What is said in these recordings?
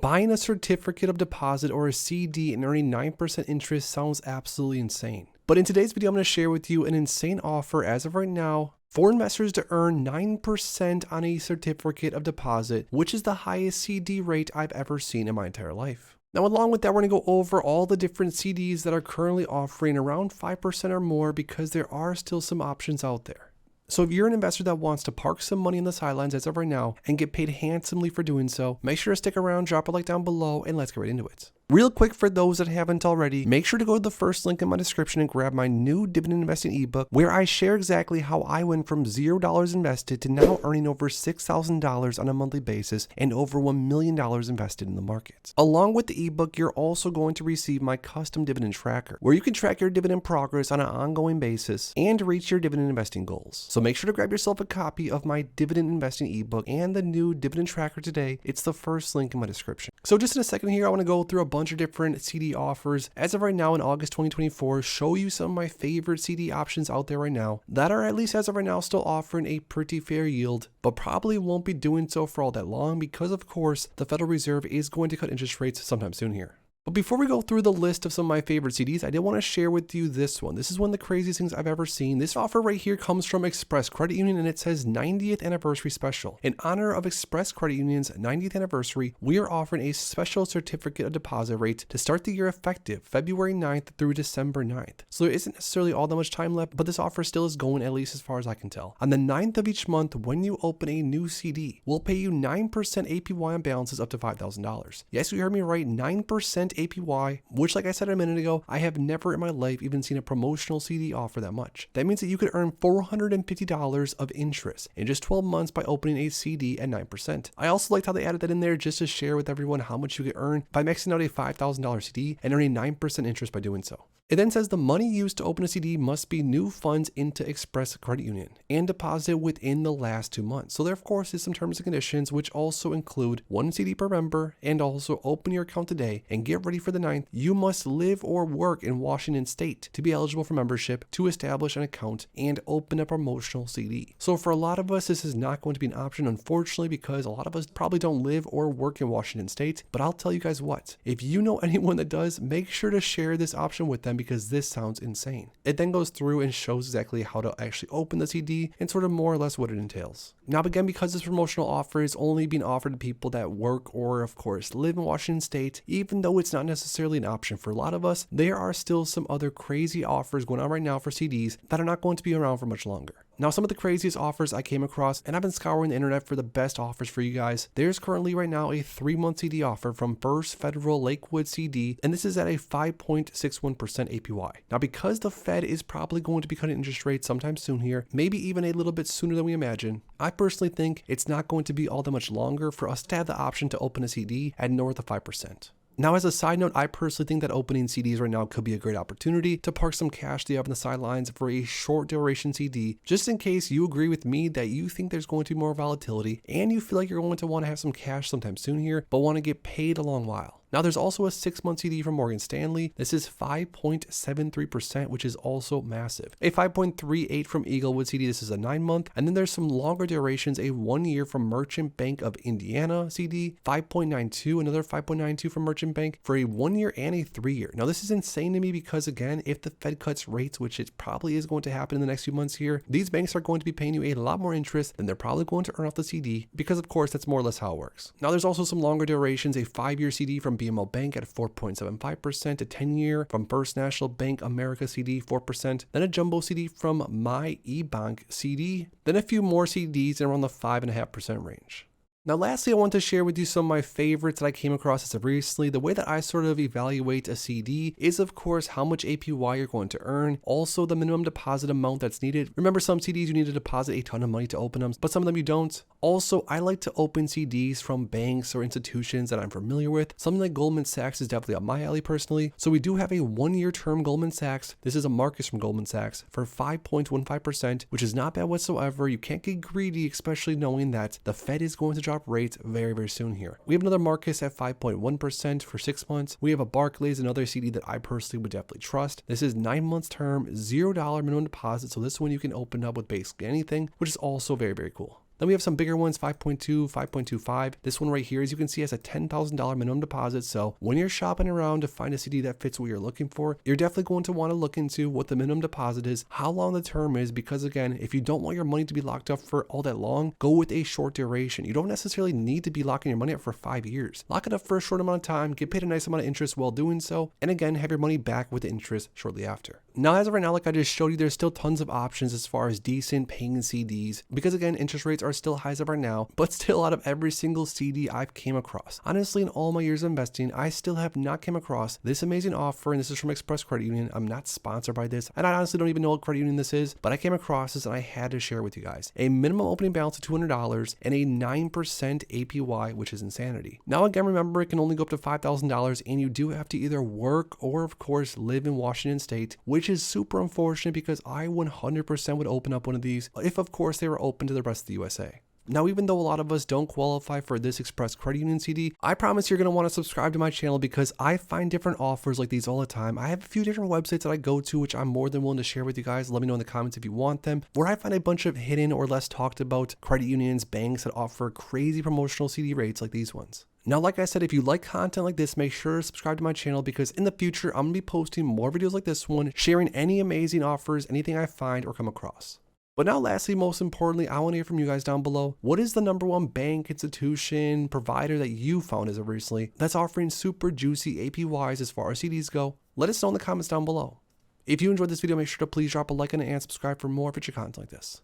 Buying a certificate of deposit or a CD and earning 9% interest sounds absolutely insane. But in today's video, I'm going to share with you an insane offer as of right now for investors to earn 9% on a certificate of deposit, which is the highest CD rate I've ever seen in my entire life. Now, along with that, we're going to go over all the different CDs that are currently offering around 5% or more because there are still some options out there. So if you're an investor that wants to park some money on the sidelines as of right now and get paid handsomely for doing so, make sure to stick around, drop a like down below, and let's get right into it. Real quick, for those that haven't already, make sure to go to the first link in my description and grab my new dividend investing ebook, where I share exactly how I went from $0 invested to now earning over $6,000 on a monthly basis and over $1 million invested in the markets. Along with the ebook, you're also going to receive my custom dividend tracker, where you can track your dividend progress on an ongoing basis and reach your dividend investing goals. So make sure to grab yourself a copy of my dividend investing ebook and the new dividend tracker today. It's the first link in my description. So just in a second here, I want to go through a bunch of different CD offers as of right now in August 2024, show you some of my favorite CD options out there right now that are, at least as of right now, still offering a pretty fair yield, but probably won't be doing so for all that long because, of course, the Federal Reserve is going to cut interest rates sometime soon here. But before we go through the list of some of my favorite CDs, I did want to share with you this one. This is one of the craziest things I've ever seen. This offer right here comes from Express Credit Union, and it says 90th anniversary special. In honor of Express Credit Union's 90th anniversary, we are offering a special certificate of deposit rate to start the year effective February 9th through December 9th. So there isn't necessarily all that much time left, but this offer still is going, at least as far as I can tell. On the 9th of each month, when you open a new CD, we'll pay you 9% APY on balances up to $5,000. Yes, you heard me right, 9% APY, which, like I said a minute ago, I have never in my life even seen a promotional CD offer that much. That means that you could earn $450 of interest in just 12 months by opening a CD at 9%. I also liked how they added that in there just to share with everyone how much you could earn by maxing out a $5,000 CD and earning 9% interest by doing so. It then says the money used to open a CD must be new funds into Express Credit Union and deposited within the last 2 months. So there, of course, is some terms and conditions, which also include 1 CD per member, and also open your account today and get ready for the 9th. You must live or work in Washington State to be eligible for membership, to establish an account, and open a promotional CD. So for a lot of us, this is not going to be an option, unfortunately, because a lot of us probably don't live or work in Washington State. But I'll tell you guys what, if you know anyone that does, make sure to share this option with them, because this sounds insane. It then goes through and shows exactly how to actually open the CD and sort of more or less what it entails. Now, again, because this promotional offer is only being offered to people that work or, of course, live in Washington State, even though it's not necessarily an option for a lot of us, there are still some other crazy offers going on right now for CDs that are not going to be around for much longer. Now, some of the craziest offers I came across, and I've been scouring the internet for the best offers for you guys. There's currently right now a 3-month CD offer from First Federal Lakewood CD, and this is at a 5.61% APY. Now, because the Fed is probably going to be cutting interest rates sometime soon here, maybe even a little bit sooner than we imagine, I personally think it's not going to be all that much longer for us to have the option to open a CD at north of 5%. Now, as a side note, I personally think that opening CDs right now could be a great opportunity to park some cash that you have on the sidelines for a short duration CD, just in case you agree with me that you think there's going to be more volatility and you feel like you're going to want to have some cash sometime soon here, but want to get paid a long while. Now, there's also a 6-month CD from Morgan Stanley. This is 5.73%, which is also massive. A 5.38 from Eaglewood CD. This is a 9-month. And then there's some longer durations. A 1-year from Merchant Bank of Indiana CD, 5.92. Another 5.92 from Merchant Bank for a 1-year and a 3-year. Now, this is insane to me because, again, if the Fed cuts rates, which it probably is going to happen in the next few months here, these banks are going to be paying you a lot more interest than they're probably going to earn off the CD, because, of course, that's more or less how it works. Now, there's also some longer durations. A 5-year CD from BMO Bank at 4.75%, a 10-year from First National Bank America CD, 4%, then a jumbo CD from My eBank CD, then a few more CDs in around the 5.5% range. Now, lastly, I want to share with you some of my favorites that I came across as of recently. The way that I sort of evaluate a CD is, of course, how much APY you're going to earn, also the minimum deposit amount that's needed. Remember, some CDs you need to deposit a ton of money to open them, but some of them you don't. Also, I like to open CDs from banks or institutions that I'm familiar with. Something like Goldman Sachs is definitely up my alley personally. So we do have a 1-year term Goldman Sachs. This is a Marcus from Goldman Sachs for 5.15%, which is not bad whatsoever. You can't get greedy, especially knowing that the Fed is going to drop rates very, very soon here. We have another Marcus at 5.1% for 6 months. We have a Barclays, another CD that I personally would definitely trust. This is 9 months term, $0 minimum deposit. So this one you can open up with basically anything, which is also very, very cool. Then we have some bigger ones, 5.2, 5.25. This one right here, as you can see, has a $10,000 minimum deposit. So when you're shopping around to find a CD that fits what you're looking for, you're definitely going to want to look into what the minimum deposit is, how long the term is, because again, if you don't want your money to be locked up for all that long, go with a short duration. You don't necessarily need to be locking your money up for 5 years. Lock it up for a short amount of time, get paid a nice amount of interest while doing so, and again, have your money back with the interest shortly after. Now, as of right now, like I just showed you, there's still tons of options as far as decent paying CDs, because again, interest rates are still high as of right now, but still out of every single CD I've came across, honestly, in all my years of investing, I still have not came across this amazing offer, and this is from Express Credit Union. I'm not sponsored by this, and I honestly don't even know what credit union this is, but I came across this and I had to share it with you guys. A minimum opening balance of $200 and a 9% APY, which is insanity. Now again, remember, it can only go up to $5,000, and you do have to either work or of course live in Washington State, which is super unfortunate because I 100% would open up one of these if of course they were open to the rest of the USA. Now, even though a lot of us don't qualify for this Express Credit Union CD, I promise you're going to want to subscribe to my channel because I find different offers like these all the time. I have a few different websites that I go to, which I'm more than willing to share with you guys. Let me know in the comments if you want them, where I find a bunch of hidden or less talked about credit unions, banks that offer crazy promotional CD rates like these ones. Now, like I said, if you like content like this, make sure to subscribe to my channel because in the future, I'm going to be posting more videos like this one, sharing any amazing offers, anything I find or come across. But now lastly, most importantly, I want to hear from you guys down below. What is the #1 bank, institution, provider that you found as of recently that's offering super juicy APYs as far as CDs go? Let us know in the comments down below. If you enjoyed this video, make sure to please drop a like on it and subscribe for more future content like this.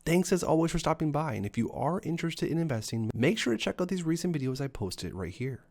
Thanks as always for stopping by, and if you are interested in investing, make sure to check out these recent videos I posted right here.